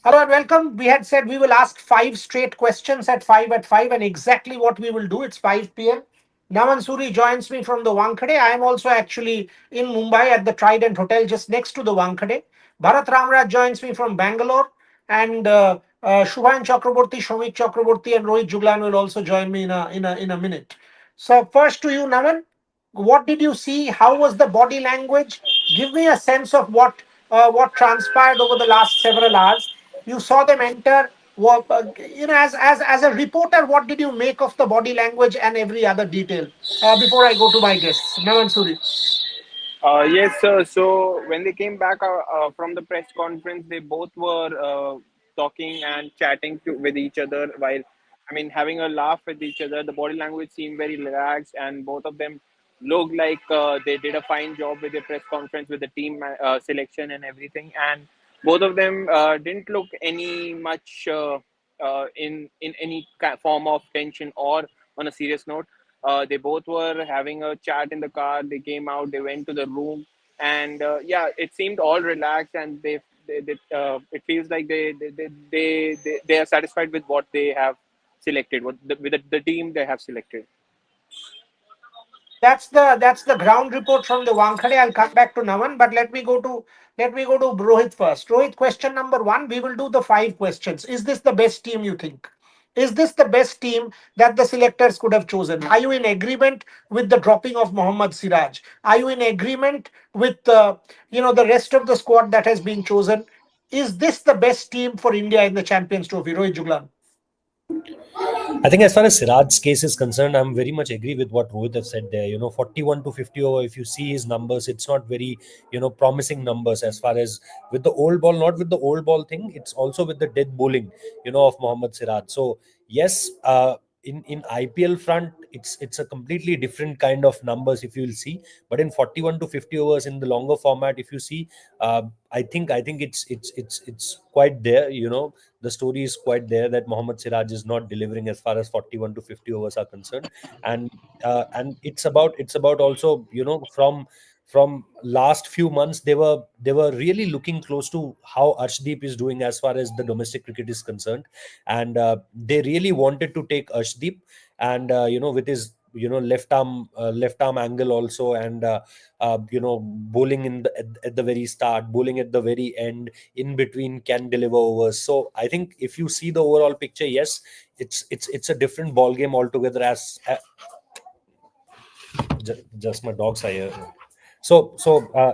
Hello and welcome. We had said we will ask five straight questions at 5 and exactly what we will do. It's 5 p.m. Naman Suri joins me from the Wankhede. I am also actually in Mumbai at the Trident Hotel just next to the Wankhede. Bharat Ramraj joins me from Bangalore and Shubhan Chakraborty, Shomik Chakraborty and Rohit Juglan will also join me in a minute. So first to you, Naman, what did you see? How was the body language? Give me a sense of what transpired over the last several hours. You saw them enter. As a reporter, what did you make of the body language and every other detail? Before I go to my guests, Naman Suri. Yes, sir. So when they came back from the press conference, they both were talking and chatting with each other while, I mean, having a laugh with each other. The body language seemed very relaxed, and both of them looked like they did a fine job with the press conference with the team selection and everything. And both of them didn't look any much in any form of tension or on a serious note. They both were having a chat in the car. They came out. They went to the room, and yeah, it seemed all relaxed. And it feels like they are satisfied with what they have selected, with the team they have selected. That's the ground report from the Wankhede. I'll come back to Naman, but let me go to Rohit first. Rohit, question number one. We will do the five questions. Is this the best team you think? Is this the best team that the selectors could have chosen? Are you in agreement with the dropping of Mohammad Siraj? Are you in agreement with the rest of the squad that has been chosen? Is this the best team for India in the Champions Trophy? Rohit Juglan. I think as far as Siraj's case is concerned, I'm very much agree with what Rohit has said there. 41 to 50 over, if you see his numbers, it's not very, promising numbers as far as with the old ball, not with the old ball thing. It's also with the death bowling, of Mohammad Siraj. So, yes, in IPL front, it's a completely different kind of numbers if you'll see. But in 41 to 50 overs in the longer format, if you see, I think it's quite there. The story is quite there that Mohammad Siraj is not delivering as far as 41 to 50 overs are concerned, and it's about also from last few months they were really looking close to how Arshdeep is doing as far as the domestic cricket is concerned, and they really wanted to take Arshdeep, and with his left arm angle also, and bowling at the very start, bowling at the very end, in between can deliver overs. So I think if you see the overall picture, yes, it's a different ball game altogether. Just my dogs are here. So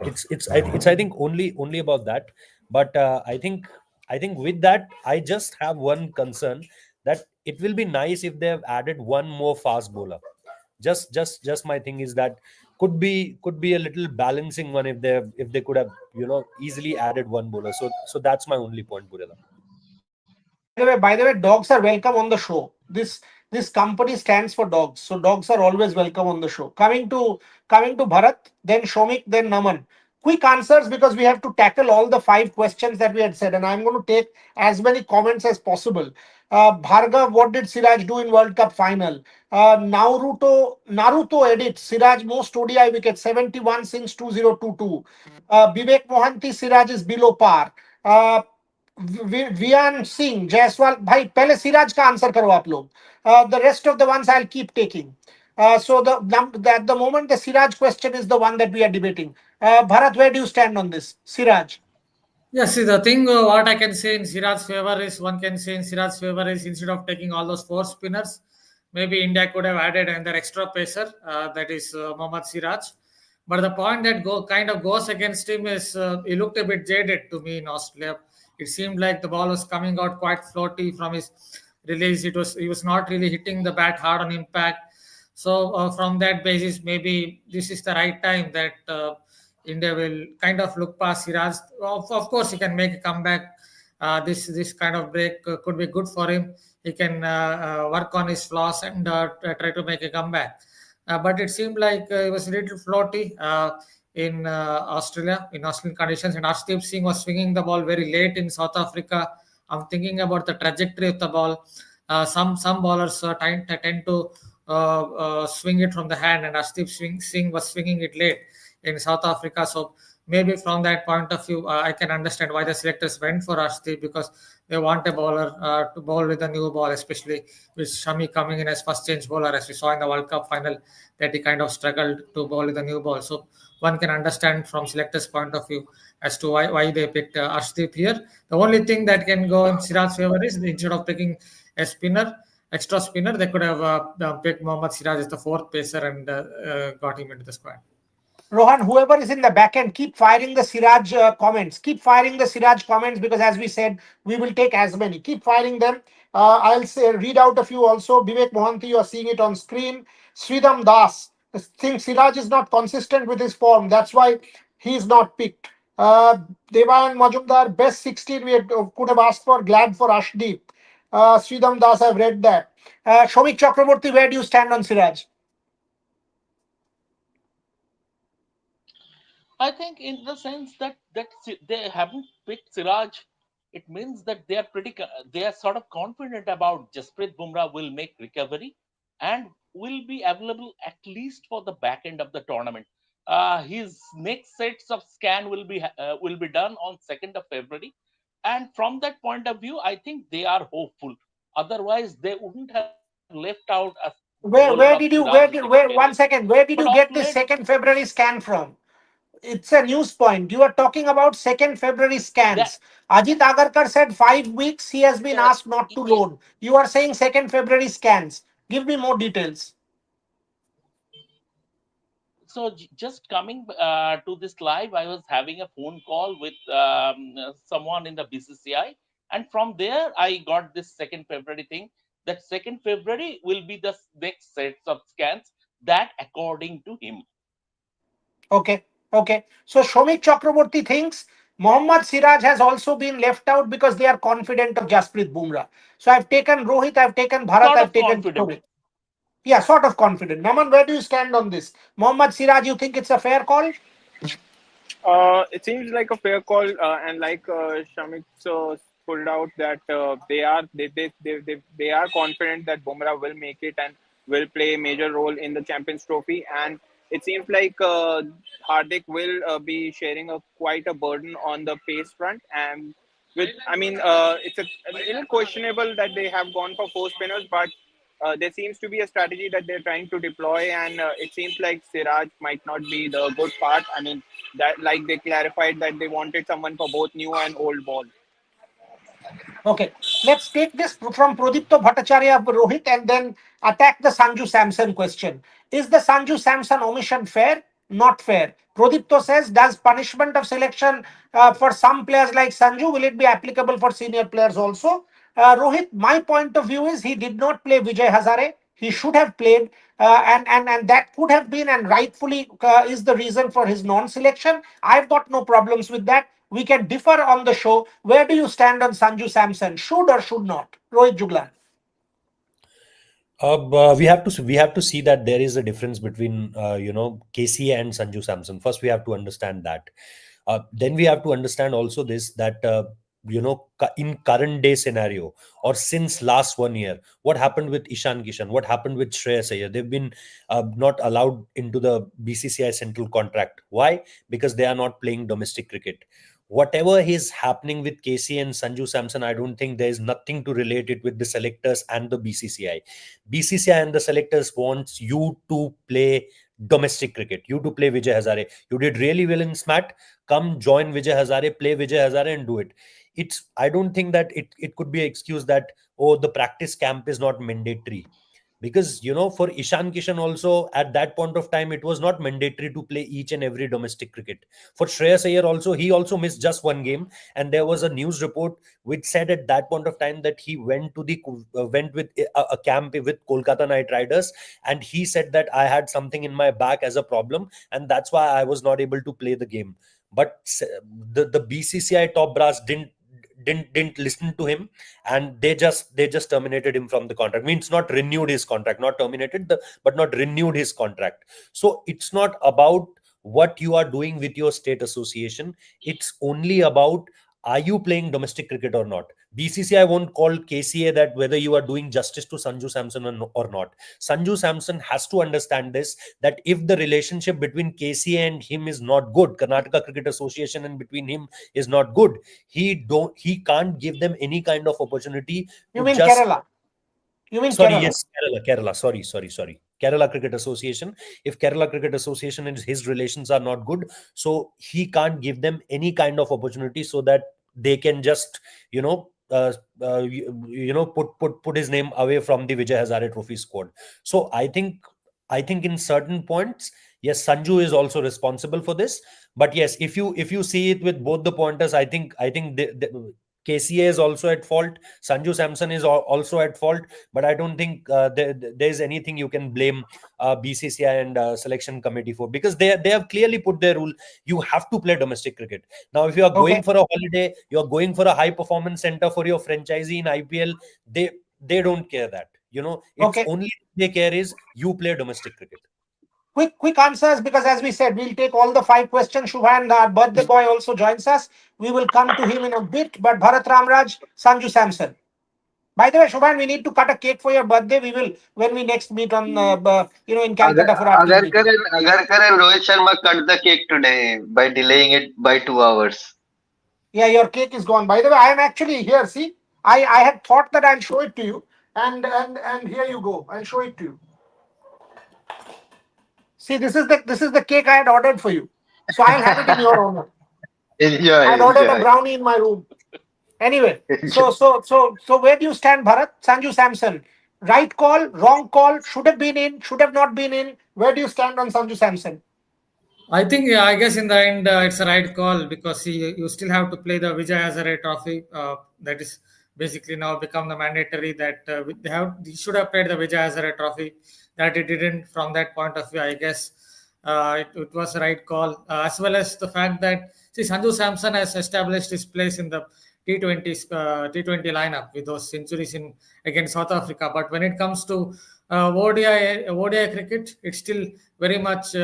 it's I think only about that. But I think with that, I just have one concern, that it will be nice if they have added one more fast bowler. Just my thing is that could be a little balancing one, if they could have easily added one bowler. So that's my only point, Purela. By the way, dogs are welcome on the show. This company stands for dogs, so dogs are always welcome on the show. Coming to Bharat, then Shomik, then Naman. Quick answers because we have to tackle all the five questions that we had said, and I'm going to take as many comments as possible. Bhargav, what did Siraj do in World Cup final? Naruto edit Siraj most ODI wicket 71 since 2022. Vivek Mohanty, Siraj is below par. Uh, Viaan Singh Jaiswal भाई पहले सिराज का answer करो आप लोग the rest of the ones I will keep taking so at the moment the Siraj question is the one that we are debating. Bharat, where do you stand on this? Siraj. Yes, see, the thing what I can say in Siraj's favor is, one can say in Siraj's favor is, instead of taking all those four spinners, maybe India could have added another extra pacer, that is Mohammad Siraj. But the point that kind of goes against him is, he looked a bit jaded to me in Australia. It seemed like the ball was coming out quite floaty from his release. He was not really hitting the bat hard on impact. So from that basis, maybe this is the right time that India will kind of look past Siraj. Of course, he can make a comeback. This kind of break could be good for him. He can work on his flaws and try to make a comeback. But it seemed like it was a little floaty in Australia, in Australian conditions. And Arshdeep Singh was swinging the ball very late in South Africa. I'm thinking about the trajectory of the ball. Some bowlers tend to swing it from the hand, and Arshdeep Singh was swinging it late in South Africa. So Maybe from that point of view, I can understand why the selectors went for Ashdeep, because they want a bowler to bowl with a new ball, especially with Shami coming in as first change bowler, as we saw in the World Cup final, that he kind of struggled to bowl with a new ball. So one can understand from selectors' point of view as to why they picked Ashdeep here. The only thing that can go in Siraj's favor is, instead of picking a spinner, extra spinner, they could have picked Mohammad Siraj as the fourth pacer and got him into the squad. Rohan, whoever is in the back end, keep firing the Siraj comments. Keep firing the Siraj comments, because as we said, we will take as many. Keep firing them. I'll say, read out a few also. Vivek Mohanty, you are seeing it on screen. Sridham Das, I think Siraj is not consistent with his form. That's why he's not picked. Devan Majumdar, best 16 we could have asked for. Glad for Ashdeep. Sridham Das, I've read that. Shomik Chakraborty, where do you stand on Siraj? I think in the sense that they haven't picked Siraj, it means that they are they are sort of confident about Jasprit Bumrah will make recovery and will be available at least for the back end of the tournament. His next sets of scan will be done on 2nd of February, and from that point of view, I think they are hopeful. Otherwise, they wouldn't have left out a bowler of Where did you Siraj's where experience. 1 second, where did But you of get this late, 2nd February scan from? It's a news point. You are talking about 2nd February that scans. Ajit Agarkar said 5 weeks he has been asked not to loan. You are saying 2nd February scans. Give me more details. so just coming to this live, I was having a phone call with someone in the BCCI, and from there I got this 2nd February thing. That 2nd February will be the next sets of scans, that according to him. Okay. Okay. So Shomik Chakraborty thinks Mohammad Siraj has also been left out because they are confident of Jasprit Bumrah. So I've taken Rohit, I've taken Bharat, Sort I've of taken confident. Shomik. Yeah, sort of confident. Naman, where do you stand on this? Mohammad Siraj, you think it's a fair call? It seems like a fair call, and like Shamik pulled out that they are confident that Bumrah will make it and will play a major role in the Champions Trophy, and it seems like Hardik will be sharing quite a burden on the pace front, and it's a little questionable that they have gone for four spinners, but there seems to be a strategy that they're trying to deploy, and it seems like Siraj might not be the good part. I mean, that like they clarified that they wanted someone for both new and old ball. Okay, let's take this from Prodipto Bhattacharya Rohit and then attack the Sanju Samson question. Is the Sanju Samson omission fair? Not fair. Prodipto says, does punishment of selection for some players like Sanju, will it be applicable for senior players also? Rohit, my point of view is he did not play Vijay Hazare. He should have played, and that could have been and rightfully is the reason for his non-selection. I've got no problems with that. We can differ on the show. Where do you stand on Sanju Samson? Should or should not? Rohit Juglan. We have to see that there is a difference between KC and Sanju Samson. First, we have to understand that. Then we have to understand also this, that in current day scenario or since last 1 year, what happened with Ishan Kishan, what happened with Shreyas Iyer? They've been not allowed into the BCCI central contract. Why? Because they are not playing domestic cricket. Whatever is happening with KC and Sanju Samson, I don't think there is nothing to relate it with the selectors and the BCCI. BCCI and the selectors wants you to play domestic cricket, you to play Vijay Hazare. You did really well in SMAT. Come join Vijay Hazare, play Vijay Hazare and do it. I don't think that it could be an excuse that, oh, the practice camp is not mandatory. Because, for Ishan Kishan also, at that point of time, it was not mandatory to play each and every domestic cricket. For Shreyas Iyer also, he also missed just one game. And there was a news report which said at that point of time that he went with a camp with Kolkata Knight Riders. And he said that I had something in my back as a problem. And that's why I was not able to play the game. But the BCCI top brass didn't listen to him, and they just terminated him from the contract. Means not renewed his contract, not terminated but not renewed his contract. So it's not about what you are doing with your state association. It's only about, are you playing domestic cricket or not? BCCI won't call KCA that whether you are doing justice to Sanju Samson or not. Sanju Samson has to understand this, that if the relationship between KCA and him is not good, Karnataka Cricket Association and between him is not good, he can't give them any kind of opportunity You to mean just. Kerala? You mean Sorry, Kerala? yes, Kerala. Sorry. Kerala Cricket Association. If Kerala Cricket Association and his relations are not good, so he can't give them any kind of opportunity so that they can just, you know, put his name away from the Vijay Hazare Trophy squad. So I think in certain points, yes, Sanju is also responsible for this. But yes, if you see it with both the pointers, I think KCA is also at fault. Sanju Samson is also at fault, but I don't think there's anything you can blame BCCI and selection committee for, because they have clearly put their rule. You have to play domestic cricket. Now, if you are going Okay. for a holiday, you are going for a high performance center for your franchisee in IPL, they don't care that. It's Okay. only they care is you play domestic cricket. Quick answers, because as we said, we'll take all the 5 questions. Shubhan, our birthday boy, also joins us. We will come to him in a bit. But Bharat Ramraj, Sanju Samson. By the way, Shubhan, we need to cut a cake for your birthday. We will when we next meet on in अगर Calcutta for our team अगर meeting. करें अगर करें Rohit Sharma cut the cake today by delaying it by 2 hours. Yeah, your cake is gone. By the way, I am actually here. See, I had thought that I'll show it to you, and here you go. I'll show it to you. See, this is the cake I had ordered for you. So I'll have it in your honor. I Enjoy, had ordered a enjoy, brownie in my room. Anyway, enjoy. so where do you stand, Bharat? Sanju Samson. Right call, wrong call, should have been in, should have not been in. Where do you stand on Sanju Samson? I think, yeah, I guess in the end, it's a right call because you still have to play the Vijay Hazare Trophy. That is basically now become the mandatory that they should have played the Vijay Hazare Trophy. That it didn't. From that point of view, I guess it was a right call, as well as the fact that see Sanju Samson has established his place in the T20 lineup with those centuries in against South Africa. But when it comes to ODI cricket, it's still very much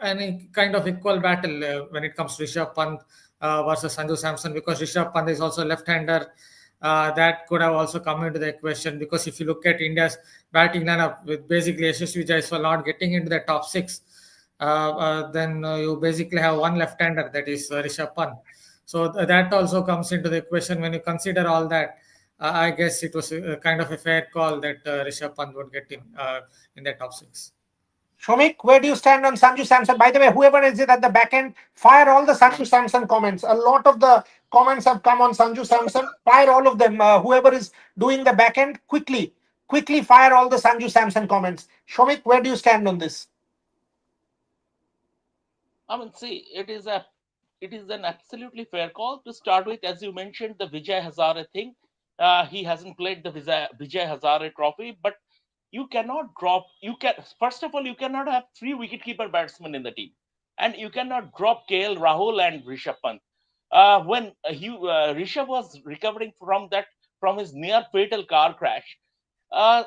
any kind of equal battle when it comes to Rishabh Pant versus Sanju Samson, because Rishabh Pant is also left-hander. That could have also come into the equation, because if you look at India's batting lineup with basically Yashasvi Jaiswal not getting into the top six, then you basically have one left-hander, that is Rishabh Pant. So that also comes into the equation. When you consider all that, I guess it was a kind of a fair call that Rishabh Pant would get in the top six. Shomik, where do you stand on Sanju Samson? By the way, whoever is it at the back end, fire all the Sanju Samson comments. A lot of the comments have come on Sanju Samson. Fire all of them. Whoever is doing the back end, quickly fire all the Sanju Samson comments. Shomik, where do you stand on this? I mean, see, it is an absolutely fair call to start with. As you mentioned, the Vijay Hazare thing. He hasn't played the Vijay Hazare Trophy, but you cannot drop. You can first of all, you cannot have three wicketkeeper batsmen in the team, and you cannot drop KL Rahul and Rishabh Pant. When Rishabh was recovering from his near fatal car crash, uh,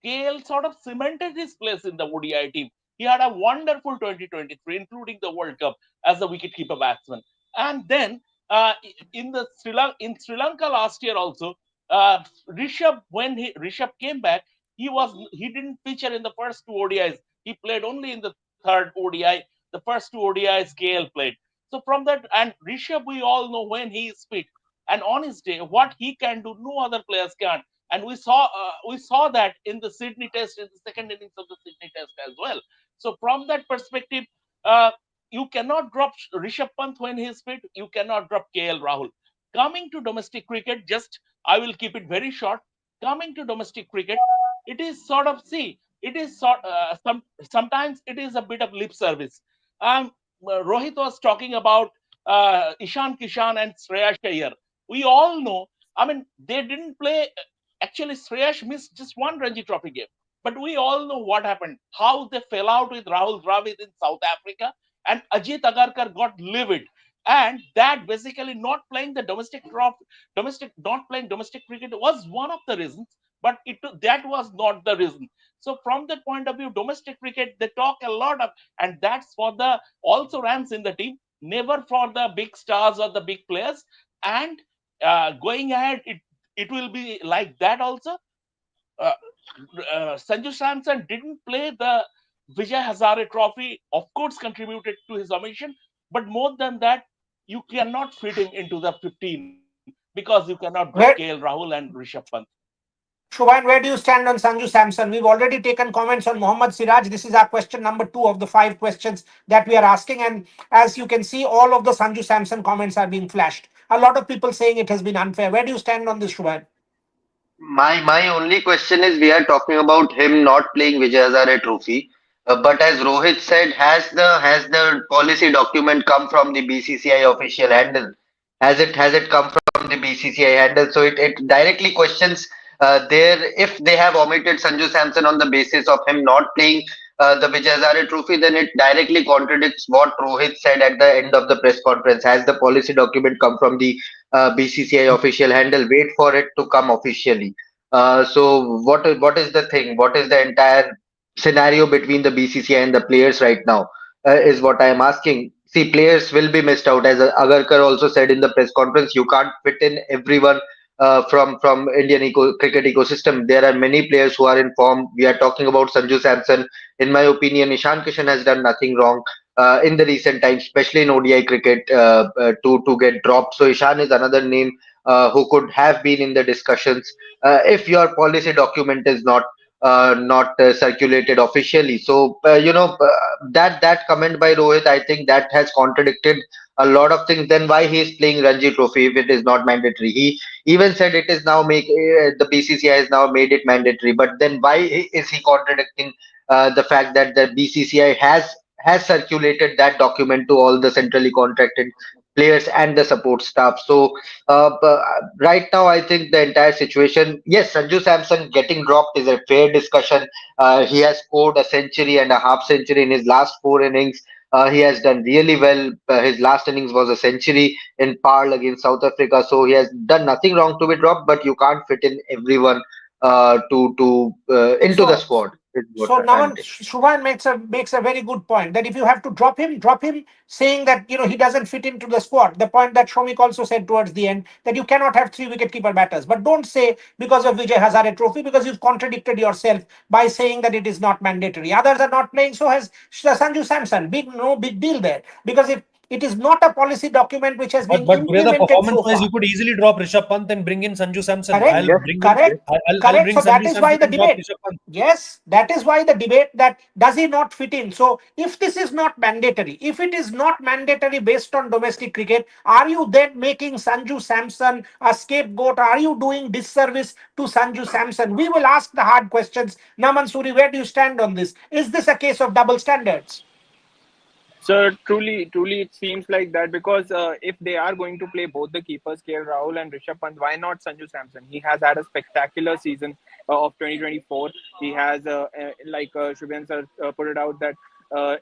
KL sort of cemented his place in the ODI team. He had a wonderful 2023, including the World Cup as a wicketkeeper batsman. And then in Sri Lanka last year also, Rishabh Rishabh came back, he didn't feature in the first two ODIs. He played only in the third ODI. The first two ODIs KL played. So from that, and Rishabh, we all know when he is fit and on his day, what he can do, no other players can, and we saw that in the Sydney Test, in the second innings of the Sydney Test as well. So from that perspective, uh, you cannot drop Rishabh Pant when he's fit. You cannot drop KL Rahul. Coming to domestic cricket, just I will keep it very short. Coming to domestic cricket, it is sort of see it is sometimes it is a bit of lip service. Um, Rohit was talking about Ishan Kishan and Shreya Iyer. We all know. I mean, they didn't play. Actually, Sreyash missed just one Ranji Trophy game. But we all know what happened, how they fell out with Rahul Dravid in South Africa, and Ajit Agarkar got livid. And that basically not playing the not playing domestic cricket was one of the reasons, but that was not the reason. So from that point of view, domestic cricket, they talk a lot of, and that's for the also runs in the team, never for the big stars or the big players. And going ahead, it will be like that also. Uh, Sanju Samson didn't play the Vijay Hazare Trophy, of course, contributed to his omission, but more than that, you cannot fit him into the 15 because you cannot drop KL Where, Rahul and Rishabh Pant. Shubhan, where do you stand on Sanju Samson? We've already taken comments on Mohammad Siraj. This is our question number 2 of the 5 questions that we are asking. And as you can see, all of the Sanju Samson comments are being flashed. A lot of people saying it has been unfair. Where do you stand on this, Shubhan? My only question is, we are talking about him not playing Vijay Hazare Trophy, but as Rohit said, has the policy document come from the BCCI official handle? Has it come from the BCCI handle? So it directly questions their, if they have omitted Sanju Samson on the basis of him not playing the Vijay Hazare Trophy, then it directly contradicts what Rohit said at the end of the press conference. Has the policy document come from the BCCI official handle? Wait for it to come officially. So what is the thing? What is the entire scenario between the BCCI and the players right now? Is what I am asking. See, players will be missed out, as Agarkar also said in the press conference. You can't fit in everyone from Indian cricket ecosystem. There are many players who are in form. We are talking about Sanju Samson. In my opinion, Ishan Kishan has done nothing wrong in the recent times, especially in ODI cricket, to get dropped. So Ishan is another name who could have been in the discussions if your policy document is not circulated officially. So that comment by Rohit, I think that has contradicted a lot of things. Then why he is playing Ranji Trophy if it is not mandatory? He even said it is now the BCCI has now made it mandatory. But then why is he contradicting the fact that the BCCI has circulated that document to all the centrally contracted players and the support staff? So right now, I think the entire situation, yes, Sanju Samson getting dropped is a fair discussion. He has scored a century and a half century in his last 4 innings. He has done really well. His last innings was a century in Parl against South Africa, so he has done nothing wrong to be dropped. But you can't fit in everyone to into the So, squad. Is what So I'm Naman saying. Shubhan makes a very good point that if you have to drop him, saying that he doesn't fit into the squad. The point that Shomik also said towards the end, that you cannot have 3 wicket-keeper batters. But don't say because of Vijay Hazare Trophy, because you've contradicted yourself by saying that it is not mandatory. Others are not playing, so has Sanju Samson. No big deal there, because if it is not a policy document which has been But Together, implemented so performance-wise, you far. could easily drop Rishabh Pant and bring in Sanju Samson. Correct, I'll Yes, bring in, yes. correct, I'll correct. bring So that Sanju is why Samson the and drop debate. Rishabh Pant. Yes, that is why the debate, that does he not fit in. So if this is not mandatory, if it is not mandatory based on domestic cricket, are you then making Sanju Samson a scapegoat? Are you doing disservice to Sanju Samson? We will ask the hard questions. Naman Suri, where do you stand on this? Is this a case of double standards? So truly, it seems like that because if they are going to play both the keepers, KL Rahul and Rishabh Pant, why not Sanju Samson? He has had a spectacular season of 2024. He has, like Shubhan sir put it out that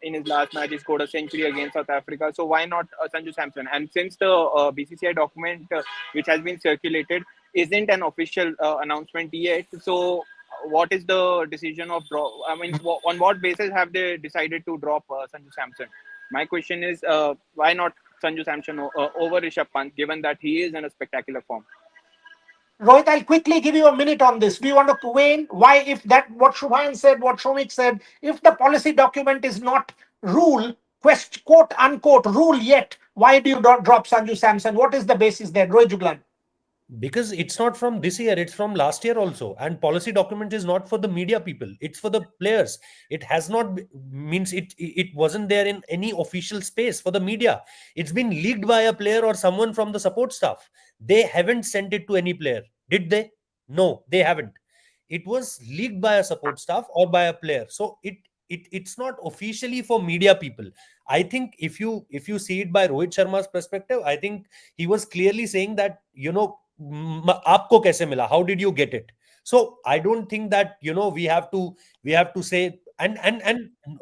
in his last match he scored a century against South Africa. So why not Sanju Samson? And since the BCCI document which has been circulated isn't an official announcement yet, so what is the decision of drop? I mean, on what basis have they decided to drop Sanju Samson? My question is, why not Sanju Samson over Rishabh Pant, given that he is in a spectacular form? Rohit, I'll quickly give you a minute on this. Do you want to weigh in why, if that what Shubhan said, what Shomik said, if the policy document is not rule, quote unquote rule yet, why do you not drop Sanju Samson? What is the basis there, Rohit Juglan? Because it's not from this year, it's from last year also. And policy document is not for the media people, it's for the players. It has not means it wasn't there in any official space for the media. It's been leaked by a player or someone from the support staff. They haven't sent it to any player, did they? No, they haven't. It was leaked by a support staff or by a player. So it's not officially for media people. I think if you see it by Rohit Sharma's perspective, I think he was clearly saying that, आपको कैसे मिला, how did you get it? So I don't think that we have to say, and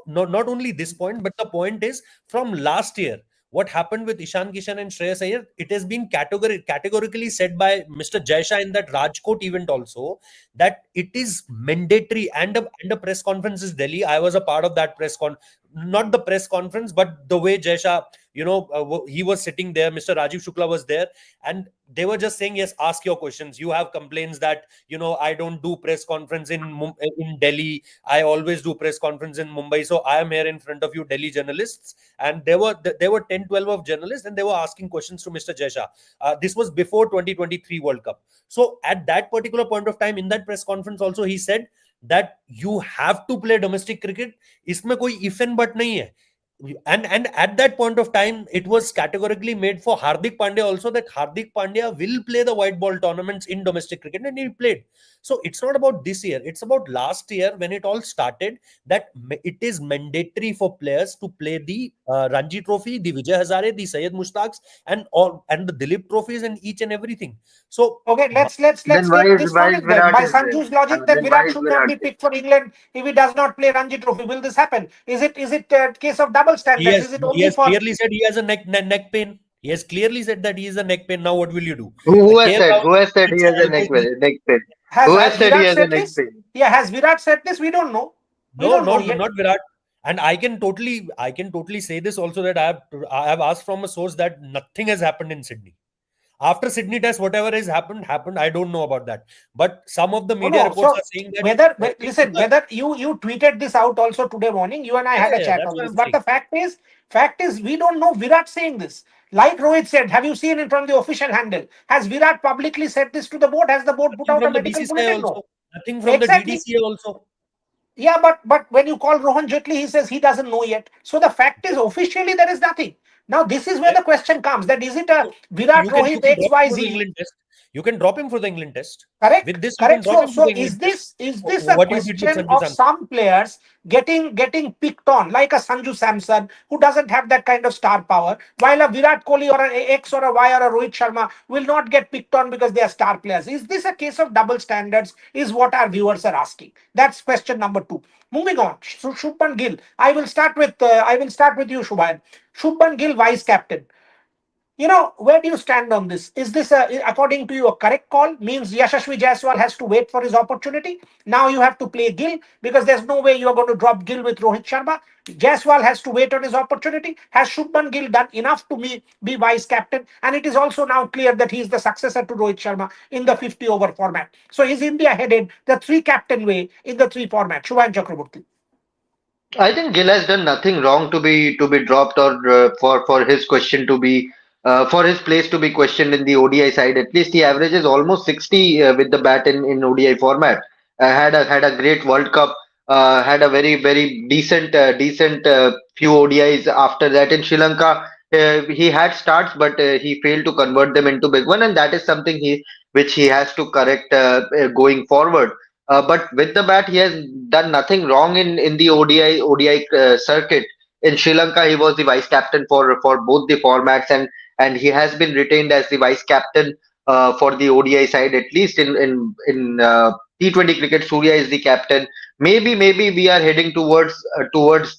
not only this point, but the point is, from last year, what happened with Ishan Kishan and Shreyas Iyer, it has been categorically said by Mr. Jaisha in that Rajkot event also, that it is mandatory. And a press conference is Delhi. I was a part of that not the press conference, but the way Jaisha, he was sitting there. Mr. Rajiv Shukla was there, and they were just saying, yes, ask your questions. You have complaints that I don't do press conference in Delhi. I always do press conference in Mumbai. So I am here in front of you, Delhi journalists. And there were 10, 12 of journalists, and they were asking questions to Mr. Jaisha. This was before 2023 World Cup. So at that particular point of time, in that press conference also, he said that you have to play domestic cricket. इसमें कोई if and but नहीं है. And at that point of time, it was categorically made for Hardik Pandya also, that Hardik Pandya will play the white ball tournaments in domestic cricket, and he played. So it's not about this year, it's about last year when it all started, that it is mandatory for players to play the Ranji Trophy, the Vijay Hazare, the Syed Mushtaqs, and the Dilip trophies, and each and everything. So Okay, let's Then take this why one is in then. Virat By is there? Sanju's logic, then Then why Virat is should not Virat be there? picked for England if he does not play Ranji Trophy. Will this happen? Is it a case of double he standards? has Is it he only has for? clearly said he has a neck pain. He has clearly said that he is a neck pain. Now what will you do? Who has KL said? Rahul Who has said he needs has a elbows. neck pain? Has Who has has said he Virat has a said neck this? pain? Yeah, has Virat said this? We don't know. We No, don't know not yet. Virat. And I can totally say this also, that I have asked from a source that nothing has happened in Sydney. After Sydney test, whatever has happened. I don't know about that. But some of the Oh media no. reports So are saying that listen, whether you tweeted this out also today morning, you and I yeah, had a yeah, chat that's on what this. I'm But saying. the fact is, we don't know Virat saying this. Like Rohit said, have you seen it from the official handle? Has Virat publicly said this to the board? Has the board put Nothing out a from the medical BCCI bulletin? No. also. Nothing from the Exactly. DDCA also. Yeah, but when you call Rohan Jetli, he says he doesn't know yet. So the fact is, officially there is nothing. Now this is where Yeah. the question comes: that is it a So Virat you Rohit can drop him for the XYZ? England test. You can drop him for the England test. Correct, With this, you can correct. drop So, him for the so England is test. this a What you did with question Sanju of Samson. some players getting picked on, like a Sanju Samson who doesn't have that kind of star power, while a Virat Kohli or an X or a Y or a Rohit Sharma will not get picked on because they are star players? Is this a case of double standards? Is what our viewers are asking. That's question number two. Moving on, so Shubman Gill. I will start with you, Shubhan. Shubman Gill, vice captain. Where do you stand on this? Is this, according to you, a correct call? Means Yashasvi Jaiswal has to wait for his opportunity. Now you have to play Gill because there's no way you are going to drop Gill with Rohit Sharma. Jaiswal has to wait on his opportunity. Has Shubman Gill done enough to be vice captain? And it is also now clear that he is the successor to Rohit Sharma in the 50 over format. So is India headed the three captain way in the three format? Shubhan Chakraborty. I think Gill has done nothing wrong to be dropped, or for his question to be for his place to be questioned in the ODI side. At least he averages almost 60 with the bat in ODI format. Had a great World Cup. Had a very decent few ODIs after that in Sri Lanka. He had starts, but he failed to convert them into big one, and that is something which he has to correct going forward. But with the bat, he has done nothing wrong in the ODI circuit. In Sri Lanka, he was the vice captain for both the formats, and he has been retained as the vice captain for the ODI side. At least in T20 cricket, Surya is the captain. Maybe we are heading towards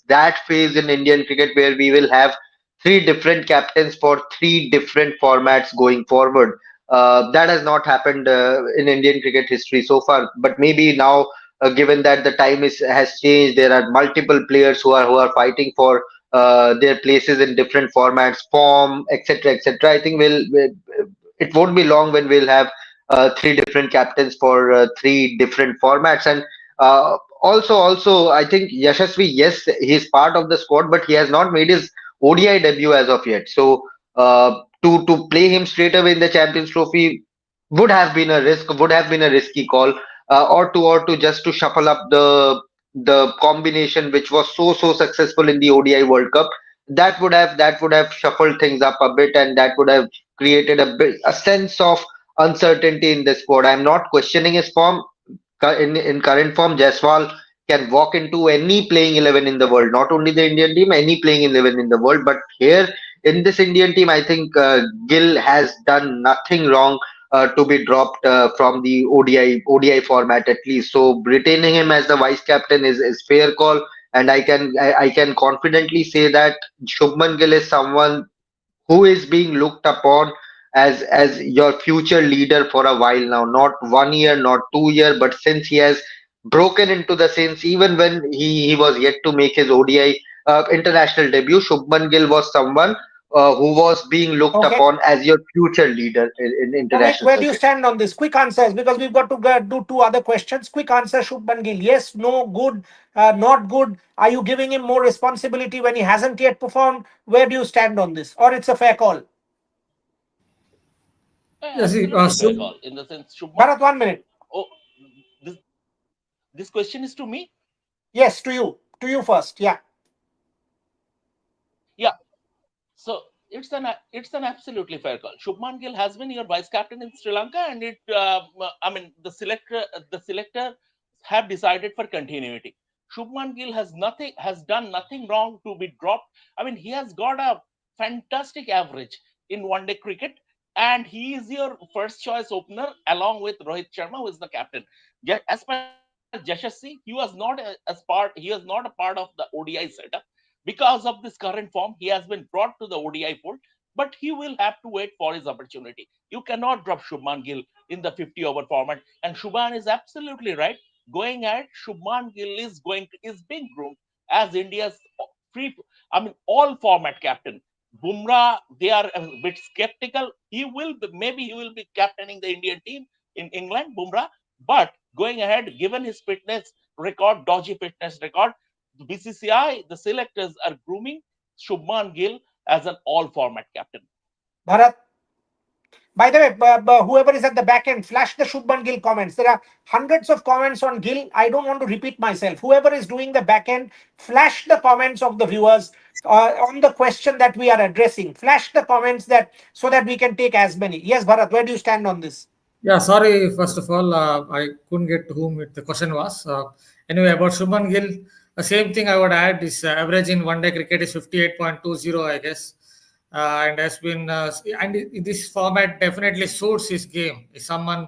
that phase in Indian cricket where we will have three different captains for three different formats going forward. That has not happened in Indian cricket history so far. But maybe now, given that the time has changed, there are multiple players who are fighting for their places in different formats, form, etc., etc. I think it won't be long when we'll have three different captains for three different formats. And also, I think Yashasvi, yes, he's part of the squad, but he has not made his ODI debut as of yet. So to play him straight away in the Champions Trophy would have been a risky call, or to just to shuffle up the combination which was so successful in the ODI World Cup. That would have shuffled things up a bit, and that would have created a sense of uncertainty in the squad. I'm not questioning his form. In current form, Jaiswal can walk into any playing 11 in the world, not only the Indian team, any playing 11 in the world. But here in this Indian team, I think Gill has done nothing wrong to be dropped from the ODI format at least. So retaining him as the vice captain is fair call, and I can confidently say that Shubman Gill is someone who is being looked upon as your future leader for a while now, not 1 year, not 2 year, but since he has broken into the scenes, even when he was yet to make his ODI international debut, Shubman Gill was someone who was being looked Okay. upon as your future leader in Amit, international where do you cricket. stand on this? Quick answers, because we've got to do two other questions. Quick answer, Shubman Gill. Yes, no, good, not good. Are you giving him more responsibility when he hasn't yet performed? Where do you stand on this? Or it's a fair call? Yeah, see, Absolutely fair Shub, call. In the sense, Shubman. Bharat, 1 minute. Oh, this this question is to me. Yes, to you. To you first. Yeah. Yeah. So it's an absolutely fair call. Shubman Gill has been your vice captain in Sri Lanka, and I mean the selector have decided for continuity. Shubman Gill has done nothing wrong to be dropped. I mean, he has got a fantastic average in one day cricket, and he is your first choice opener along with Rohit Sharma, who is the captain. As per Jashasvi, he was not a part of the ODI setup. Because of this current form, he has been brought to the ODI fold, but he will have to wait for his opportunity. You cannot drop Shubman Gill in the 50-over format, and Shubman is absolutely right. Going ahead, Shubman Gill is being groomed as India's free, I mean, all format captain. Bumrah, they are a bit skeptical. Maybe he will be captaining the Indian team in England, Bumrah. But going ahead, given his fitness record, dodgy fitness record, the BCCI, the selectors are grooming Shubman Gill as an all format captain. Bharat. By the way, whoever is at the back end, flash the Shubman Gill comments. There are hundreds of comments on Gill. I don't want to repeat myself. Whoever is doing the back end, flash the comments of the viewers on the question that we are addressing. Flash the comments that so that we can take as many. Yes, Bharat, where do you stand on this? yeah, sorry, first of all, I couldn't get to whom the question was. Anyway, about Shubman Gill, the same thing I would add is average in one day cricket is 58.20, I guess. And has been, this format definitely suits his game. Is someone,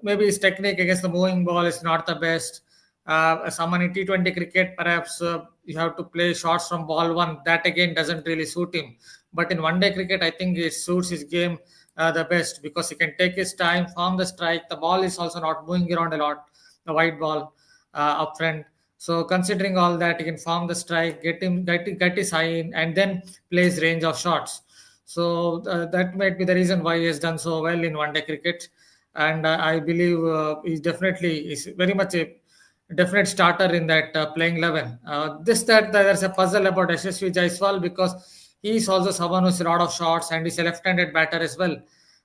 maybe his technique against the moving ball is not the best. Someone in T20 cricket, perhaps you have to play shots from ball one. That again doesn't really suit him. But in one day cricket, I think it suits his game the best because he can take his time, form the strike. The ball is also not moving around a lot, the white ball up front. So considering all that, he can form the strike, get his eye in, and then plays range of shots. So that might be the reason why he has done so well in one day cricket. And I believe he's definitely is very much a definite starter in that playing 11. This that there's a puzzle about SSV Jaiswal because he's also someone who's a lot of shots and he's a left-handed batter as well,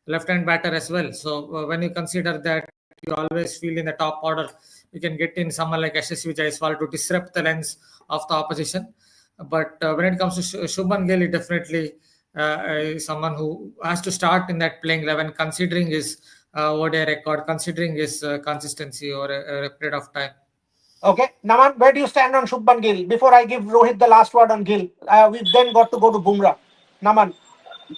left-hand batter as well. So when you consider that, you always feel in the top order you can get in someone like SSV Jaiswal to disrupt the lens of the opposition. But when it comes to Shubman Gill, he definitely is someone who has to start in that playing 11, considering his ODI record, considering his consistency over a period of time. Okay, Naman, where do you stand on Shubman Gill? Before I give Rohit the last word on Gill, we've then got to go to Bumrah. Naman.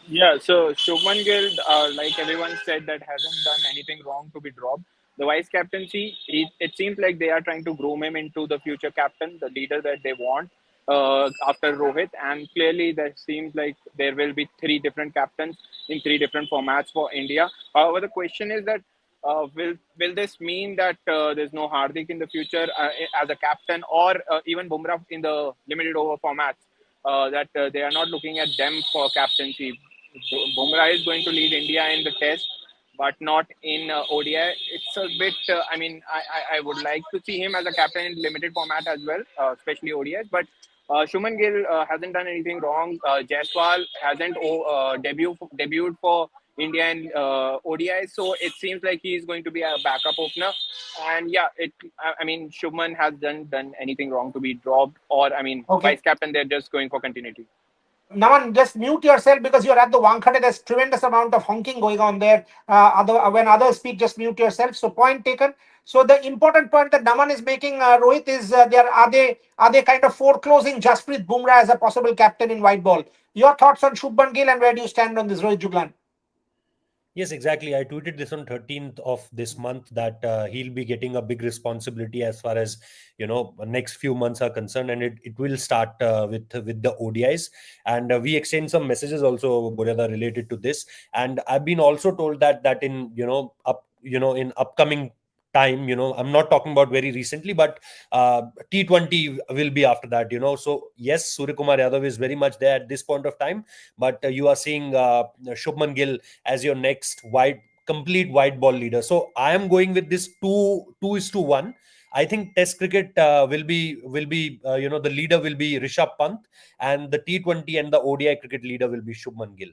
Yeah, so Shubman Gill, like everyone said, that hasn't done anything wrong to be dropped. The vice captaincy, it seems like they are trying to groom him into the future captain, the leader that they want after Rohit. And clearly, there seems like there will be three different captains in three different formats for India. However, the question is that will this mean that there's no Hardik in the future as a captain, or even Bumrah in the limited over formats? That they are not looking at them for captaincy. Bumrah is going to lead India in the test, but not in ODI. It's a bit, I mean, I would like to see him as a captain in limited format as well, especially ODIs. But Shuman Gill hasn't done anything wrong. Jaiswal hasn't debuted for India in ODI, so it seems like he's going to be a backup opener. And yeah, I mean, Shubman has done anything wrong to be dropped, or I mean, Okay. vice captain. They're just going for continuity. Naman, just mute yourself because you're at the Wankhede. There's tremendous amount of honking going on there. When others speak, just mute yourself. So point taken. So the important point that Naman is making, Rohit, is are they kind of foreclosing Jasprit Bumrah as a possible captain in white ball? Your thoughts on Shubman Gill and where do you stand on this, Rohit Juglan? Yes, exactly. I tweeted this on 13th of this month that he'll be getting a big responsibility as far as next few months are concerned, and it will start with the ODIs. And we exchanged some messages also, Bureda, related to this. And I've been also told that in in upcoming time, I'm not talking about very recently, but T20 will be after that. So yes, Surya Kumar Yadav is very much there at this point of time, but you are seeing Shubman Gill as your next complete white ball leader. So I am going with this 2-1. I think Test cricket will be the leader will be Rishabh Pant, and the T20 and the ODI cricket leader will be Shubman Gill.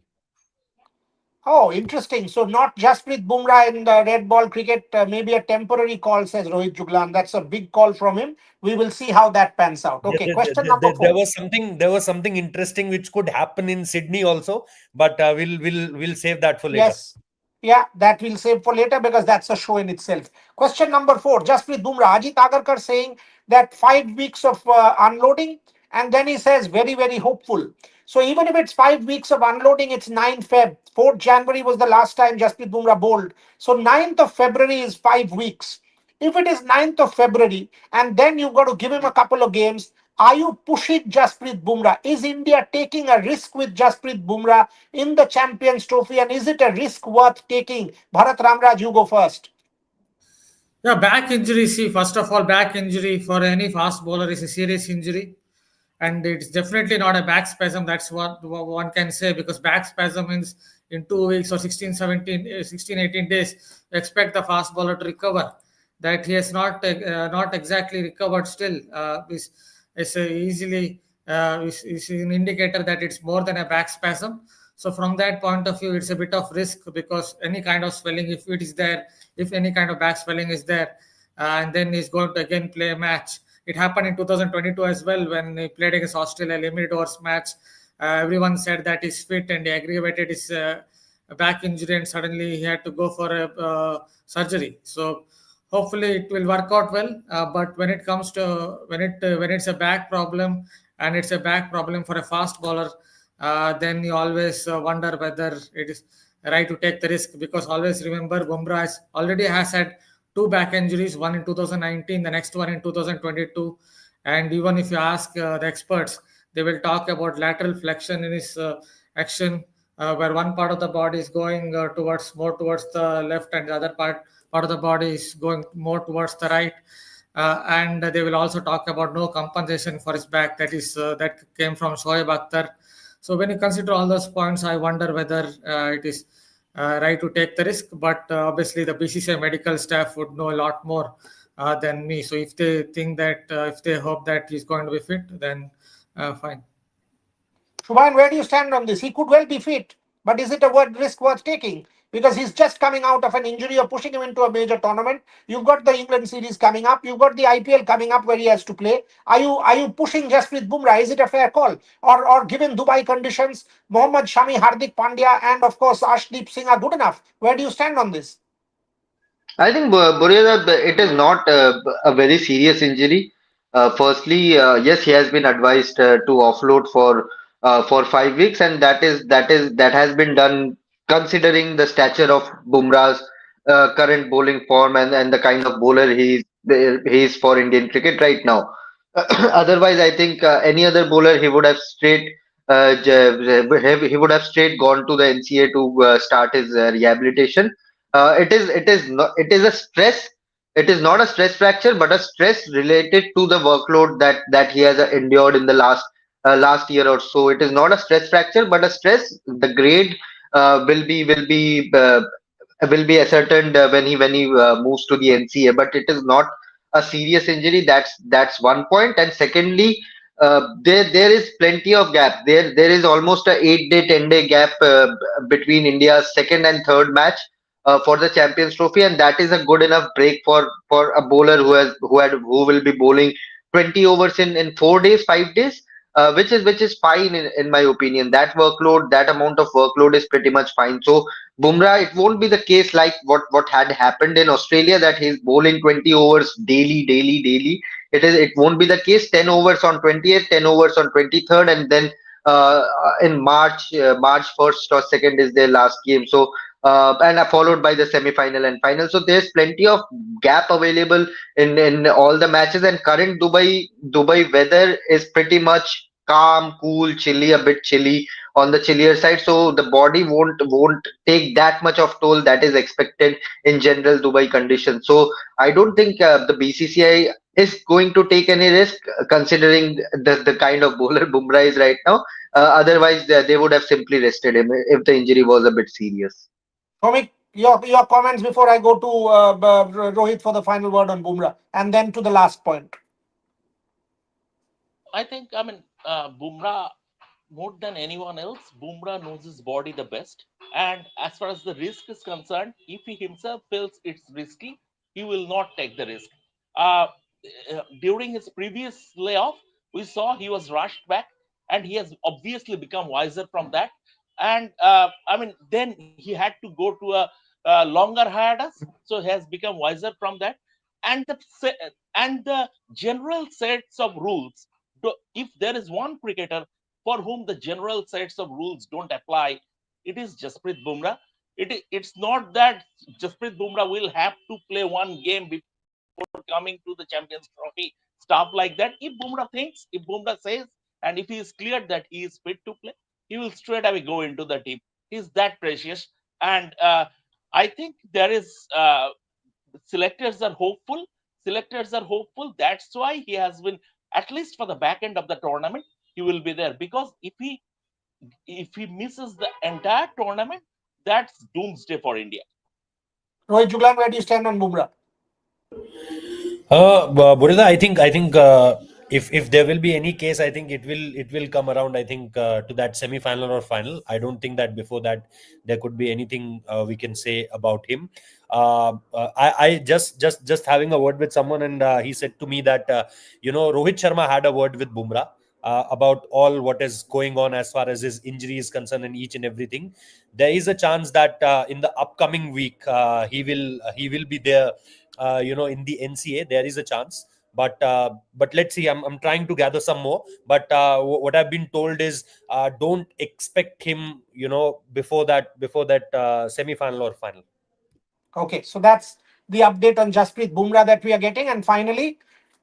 Oh, interesting. So not Jasprit Bumrah in the red ball cricket, maybe a temporary call, says Rohit Juglan. That's a big call from him. We will see how that pans out. Yeah, Okay, question number there 4. was something interesting which could happen in Sydney also, but we'll save that for later. Yes. Yeah, that we'll save for later because that's a show in itself. Question number 4, Jasprit Bumrah. Ajit Agarkar saying that 5 weeks of unloading, and then he says very, very hopeful. So even if it's 5 weeks of unloading, it's 9 Feb. 4th January was the last time Jasprit Bumrah bowled. So 9th of February is 5 weeks. If it is 9th of February, and then you've got to give him a couple of games, are you pushing Jasprit Bumrah? Is India taking a risk with Jasprit Bumrah in the Champions Trophy, and is it a risk worth taking? Bharat Ramraj, you go first. Yeah, back injury. See, first of all, back injury for any fast bowler is a serious injury, and it's definitely not a back spasm. That's what one can say, because back spasm means in 2 weeks or 16, 17, 16, 18 days, expect the fast bowler to recover. That he has not exactly recovered still is easily is an indicator that it's more than a back spasm. So from that point of view, it's a bit of risk, because any kind of swelling, if it is there, if any kind of back swelling is there, and then he's going to again play a match. It happened in 2022 as well when he played against Australia limited overs match. Everyone said that he's fit, and he aggravated his back injury, and suddenly he had to go for a surgery. So hopefully it will work out well. But when it comes to when it's a back problem, and it's a back problem for a fast bowler, then you always wonder whether it is right to take the risk, because always remember Bumrah already has had two back injuries, one in 2019, the next one in 2022. And even if you ask the experts, they will talk about lateral flexion in his action, where one part of the body is going more towards the left, and the other part of the body is going more towards the right. And they will also talk about no compensation for his back, that came from Shoaib Akhtar. So when you consider all those points, I wonder whether it is right to take the risk. But obviously, the BCCI medical staff would know a lot more than me. So if they think that, if they hope that he's going to be fit, then fine. Shubhan, where do you stand on this? He could well be fit, but is it a risk worth taking? Because he's just coming out of an injury. You're pushing him into a major tournament. You've got the England series coming up. You've got the IPL coming up where he has to play. Are you pushing Jasprit Bumrah? Is it a fair call? Or given Dubai conditions, Mohammad Shami, Hardik Pandya, and of course Arshdeep Singh are good enough? Where do you stand on this? I think Bureza, it is not a very serious injury. Firstly, yes, he has been advised to offload for 5 weeks, and that has been done considering the stature of Bumrah's current bowling form, and the kind of bowler he is for Indian cricket right now. Otherwise, I think any other bowler he would have he would have straight gone to the NCA to start his rehabilitation. It is a stress. It is not a stress fracture, but a stress related to the workload that he has endured in the last year or so. It is not a stress fracture, but a stress. The grade will be ascertained when he moves to the NCA. But it is not a serious injury. That's one point. And secondly, there is plenty of gap. There is almost a 8-day, 10-day gap between India's second and third match for the Champions Trophy, and that is a good enough break for a bowler who will be bowling 20 overs in 4 days, 5 days, which is fine in my opinion. That workload, that amount of workload is pretty much fine. So Bumrah, it won't be the case like what had happened in Australia, that he's bowling 20 overs daily, daily, daily. It won't be the case. 10 overs on 20th, 10 overs on 23rd, and then in March 1st or 2nd is their last game. So and are followed by the semi-final and final. So there's plenty of gap available in all the matches. And current Dubai weather is pretty much calm, cool, chilly, a bit chilly on the chillier side. So the body won't take that much of toll that is expected in general Dubai conditions. So I don't think the BCCI is going to take any risk considering the kind of bowler Bumrah is right now. Otherwise, they would have simply rested him if the injury was a bit serious. Shomik, your comments before I go to Rohit for the final word on Bumrah, and then to the last point. I think, I mean, Bumrah, more than anyone else, Bumrah knows his body the best. And as far as the risk is concerned, if he himself feels it's risky, he will not take the risk. Uh, During his previous layoff, we saw he was rushed back, and he has obviously become wiser from that. And I mean, then he had to go to a longer hiatus, so he has become wiser from that. And the general sets of rules. If there is one cricketer for whom the general sets of rules don't apply, it is Jasprit Bumrah. It's not that Jasprit Bumrah will have to play one game before coming to the Champions Trophy, stuff like that. If Bumrah says, and if he is clear that he is fit to play, he will straight away go into the team. He's that precious. And I think there is selectors are hopeful. Selectors are hopeful. That's why he has been, at least for the back end of the tournament, he will be there. Because if he misses the entire tournament, that's doomsday for India. Rohit Juglan, where do you stand on Bumrah? Burida, I think if there will be any case, I think it will come around. I think to that semi-final or final. I don't think that before that there could be anything we can say about him. I just having a word with someone, and he said to me that Rohit Sharma had a word with Bumrah. About all what is going on as far as his injury is concerned and each and everything, there is a chance that in the upcoming week he will be there in the NCA. There is a chance, but let's see. I'm trying to gather some more, but what I've been told is don't expect him before that semi-final or final. Okay, so that's the update on Jasprit Bumrah that we are getting. And finally,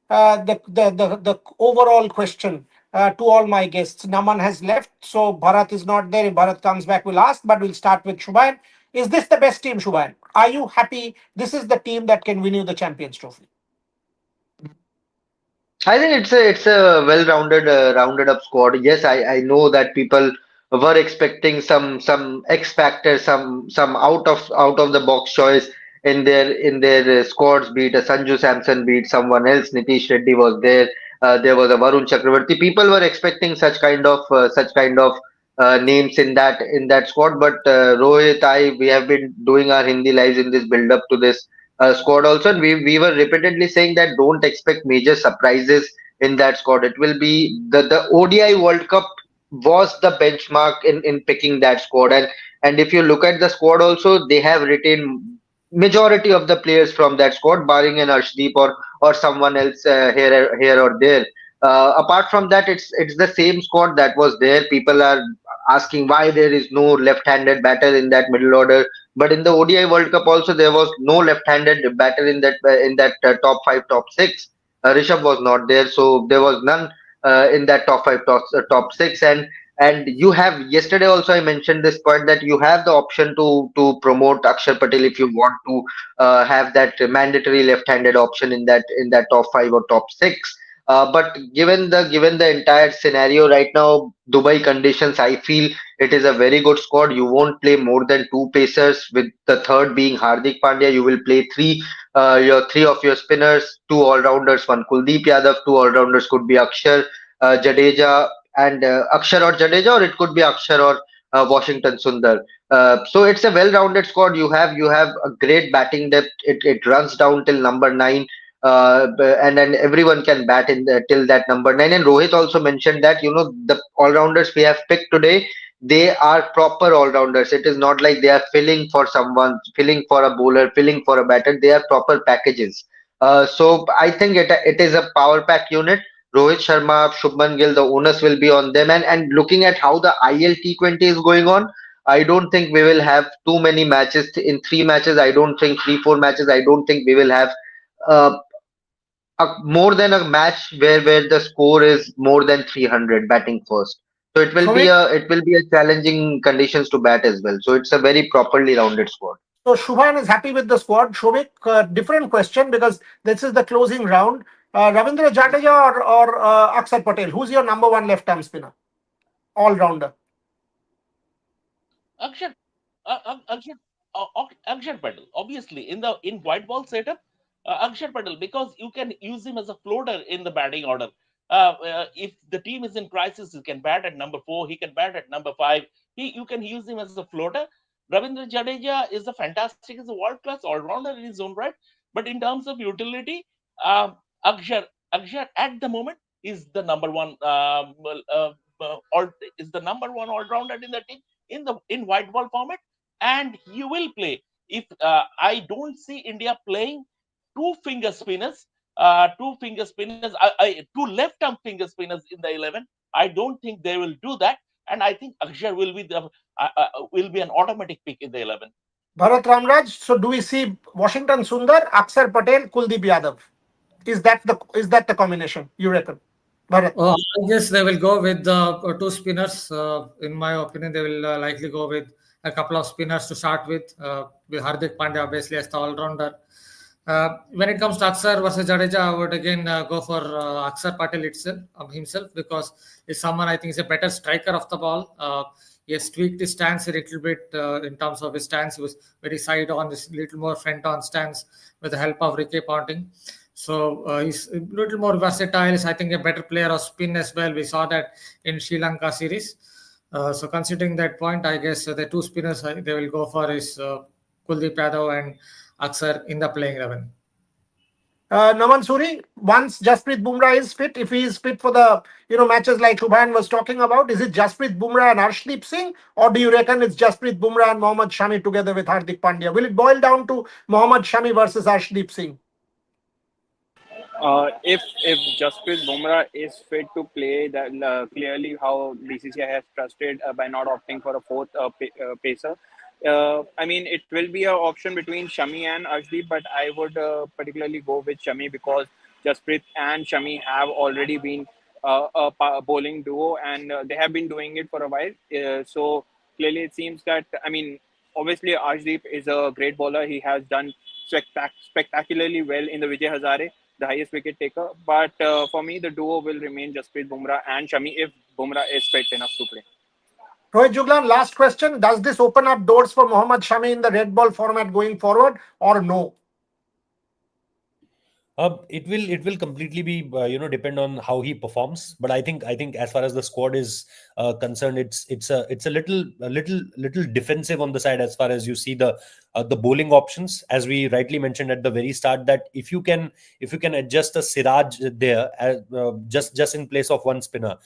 the overall question to all my guests. Naman has left, so Bharat is not there. If Bharat comes back, we'll ask, but we'll start with Shubhan. Is this the best team, Shubhan? Are you happy? This is the team that can win you the Champions Trophy. I think it's a well-rounded rounded up squad. Yes, I know that people were expecting some X factor, some out of the box choice in their squads. Be it a Sanju Samson, be it someone else. Nitish Reddy was there. There was a Varun Chakravarti. People were expecting such kind of names in that squad. But Rohit, we have been doing our Hindi lives in this build up to this squad also, and we were repeatedly saying that don't expect major surprises in that squad. It will be the ODI World Cup was the benchmark in picking that squad, and if you look at the squad also, they have retained majority of the players from that squad, barring an Arshdeep or someone else here or there. Apart from that, it's the same squad that was there. People are asking why there is no left-handed batter in that middle order, but in the ODI World Cup also there was no left-handed batter in that top five, top six. Rishabh was not there, so there was none in that top five, top six, and you have yesterday also I mentioned this point that you have the option to promote Akshar Patel if you want to have that mandatory left-handed option in that top five or top six. But given the entire scenario right now, Dubai conditions, I feel it is a very good squad. You won't play more than two pacers, with the third being Hardik Pandya. You will play three of your spinners, two all-rounders, one Kuldeep Yadav, two all-rounders could be Akshar, Jadeja, and Akshar or Jadeja, or it could be Akshar or Washington Sundar. So it's a well-rounded squad. You have a great batting depth. It runs down till number nine, and then everyone can bat till that number nine. And Rohit also mentioned that the all-rounders we have picked today, they are proper all-rounders. It is not like they are filling for someone, filling for a bowler, filling for a batter. They are proper packages. So I think it is a power pack unit. Rohit Sharma, Shubman Gill, the onus will be on them. And looking at how the IL T20 is going on, I don't think we will have too many matches in 3 matches. I don't think 3 4 matches. I don't think we will have uh, more than a match where the score is more than 300 batting first. So Shobik, it will be a challenging conditions to bat as well. So it's a very properly rounded squad. so Shubhan is happy with the squad. Shobik, different question because this is the closing round. Ravindra Jadeja or Akshar Patel, who's your number one left-arm spinner, all rounder? Akshat, Akshat, Akshat Patel. Obviously, in white ball setup, Akshat Patel, because you can use him as a floater in the batting order. If the team is in crisis, he can bat at number 4. He can bat at number 5. You can use him as a floater. Ravindra Jadeja is a fantastic, is a world class all rounder in his own right. But in terms of utility, um, Akshat, Akshat at the moment is the number one. All is the number one all rounder in the team in white ball format, and he will play. If I don't see India playing two finger spinners, two left arm finger spinners in the 11. I don't think they will do that, and I think Akshar will be an automatic pick in the 11. Bharat Ramraj. So do we see Washington Sundar, Akshar Patel, Kuldeep Yadav? Is that the combination you reckon, Bharat? I guess they will go with the two spinners. In my opinion, they will likely go with a couple of spinners to start with Hardik Pandya obviously as the all-rounder. When it comes to Akshar versus Jadeja, I would again go for Akshar Patel himself, because he's someone I think is a better striker of the ball. He has tweaked his stance a little bit in terms of his stance. He was very side on, this little more front on stance with the help of Ricky Ponting. So he's a little more versatile. He's, I think, a better player of spin as well. We saw that in Sri Lanka series. So considering that point, I guess the two spinners they will go for is Kuldeep Yadav and Akshar in the playing 11. Naman Suri, once Jasprit Bumrah is fit, if he is fit for the matches like Shubhan was talking about, is it Jasprit Bumrah and Arshdeep Singh, or do you reckon it's Jasprit Bumrah and Mohammad Shami together with Hardik Pandya? Will it boil down to Mohammad Shami versus Arshdeep Singh? If Jasprit Bumrah is fit to play, then clearly how BCCI has trusted by not opting for a fourth pacer. I mean, it will be an option between Shami and Ashdeep, but I would particularly go with Shami because Jasprit and Shami have already been a bowling duo, and they have been doing it for a while. So clearly, it seems that, I mean, obviously Ashdeep is a great bowler. He has done spectacularly well in the Vijay Hazare, the highest wicket taker. But for me, the duo will remain Jasprit Bumrah and Shami if Bumrah is fit enough to play. Rohit Juglan, last question. Does this open up doors for Mohammad Shami in the red ball format going forward or no? It will completely be depend on how he performs. But I think as far as the squad is concerned, it's a little defensive on the side as far as you see the bowling options, as we rightly mentioned at the very start, that if you can adjust a Siraj there just in place of one spinner,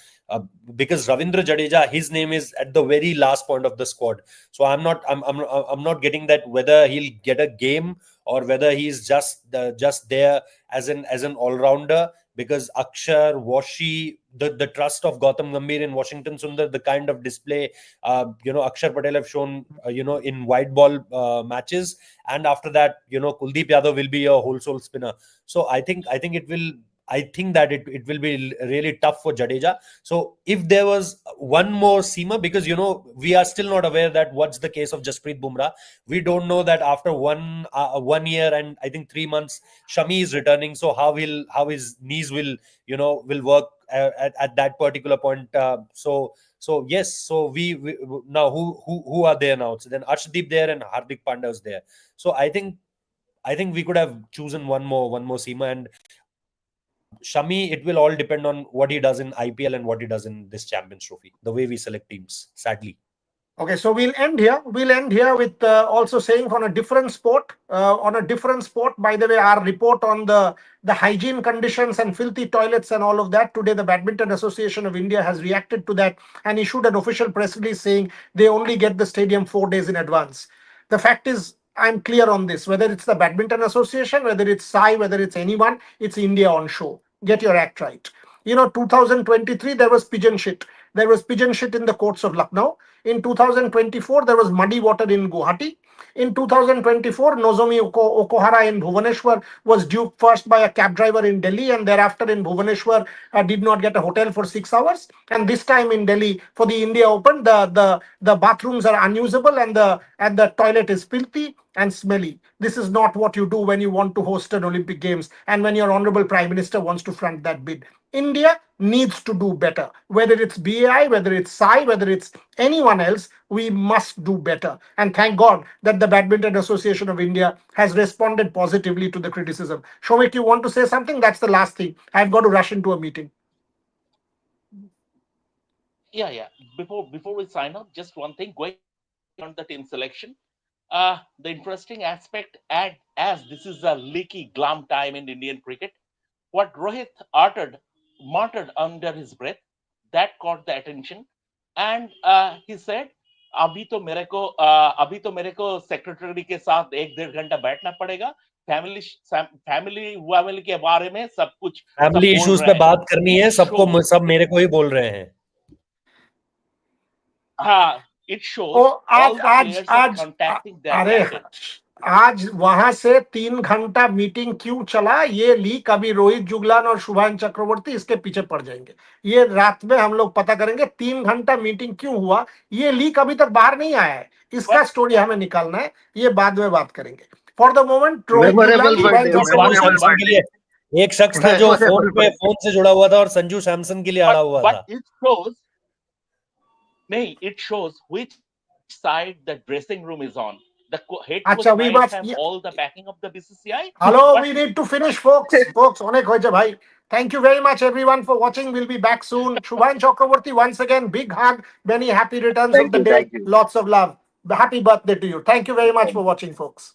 because Ravindra Jadeja, his name is at the very last point of the squad. So I'm not getting that whether he'll get a game or whether he's just there as an all-rounder, because Akshar, Washi, the trust of Gautam Gambhir in Washington Sundar, the kind of display Akshar Patel have shown in white ball matches, and after that Kuldeep Yadav will be a whole soul spinner. So I think that it will be really tough for Jadeja. So if there was one more seamer, because we are still not aware that what's the case of Jasprit Bumrah. We don't know that after 1 year and I think 3 months, Shami is returning. So how his knees will work at that particular point. So yes. So we now who are there now? So then Arshdeep there and Hardik Pandya is there. So I think we could have chosen one more seamer, and Shami, it will all depend on what he does in IPL and what he does in this Champions Trophy, the way we select teams, sadly. Okay, so we'll end here. We'll end here with also saying on a different sport. On a different sport, by the way, our report on the hygiene conditions and filthy toilets and all of that. Today, the Badminton Association of India has reacted to that and issued an official press release saying they only get the stadium 4 days in advance. The fact is, I'm clear on this. Whether it's the Badminton Association, whether it's Sai, whether it's anyone, it's India on show. Get your act right. 2023, there was pigeon shit. there was pigeon shit in the courts of Lucknow. In 2024, there was muddy water in Guwahati. In 2024, Nozomi Okuhara in Bhubaneswar was duped first by a cab driver in Delhi, and thereafter in Bhubaneswar did not get a hotel for 6 hours. And this time in Delhi for the India Open, the bathrooms are unusable, and the toilet is filthy and smelly. This is not what you do when you want to host an Olympic Games and when your honorable Prime Minister wants to front that bid. India needs to do better. Whether it's BAI, whether it's SAI, whether it's anyone else, we must do better. And thank God that the Badminton Association of India has responded positively to the criticism. Shomik, you want to say something? That's the last thing. I've got to rush into a meeting. Yeah. Before we sign off, just one thing going on the team selection. The interesting aspect, as this is a leaky glum time in Indian cricket, what Rohit muttered under his breath, that caught the attention, and he said, अभी तो मेरे को secretary के साथ 1-1.5 घंटा बैठना पड़ेगा, family के बारे में सब कुछ फैमिली इश्यूज पे बात करनी है, सबको सब मेरे को ही बोल रहे हैं. हाँ, it shows all the players are contacting their captain. आज वहां से 3 घंटा मीटिंग क्यों चला, ये लीक अभी रोहित जुगलान और शुभान चक्रवर्ती इसके पीछे पड़ जाएंगे. ये रात में हम लोग पता करेंगे 3 घंटा मीटिंग क्यों हुआ. ये लीक अभी तक बाहर नहीं आया है, इसका स्टोरी हमें निकालना है, ये बाद में बात करेंगे. For the moment Rohit Juglan, एक शख्स था जो फोन से जुड़ा हुआ था और संजू सैमसन के लिए आड़ा हुआ था. It shows which side the dressing room is on. The head coach might have all the backing of the BCCI. Hello, we need to finish, folks. Onek hoye bhai. Thank you very much, everyone, for watching. We'll be back soon. Shubhan Chakraborty, once again, big hug. Many happy returns of the day. Lots of love. Happy birthday to you. Thank you very much for watching, folks.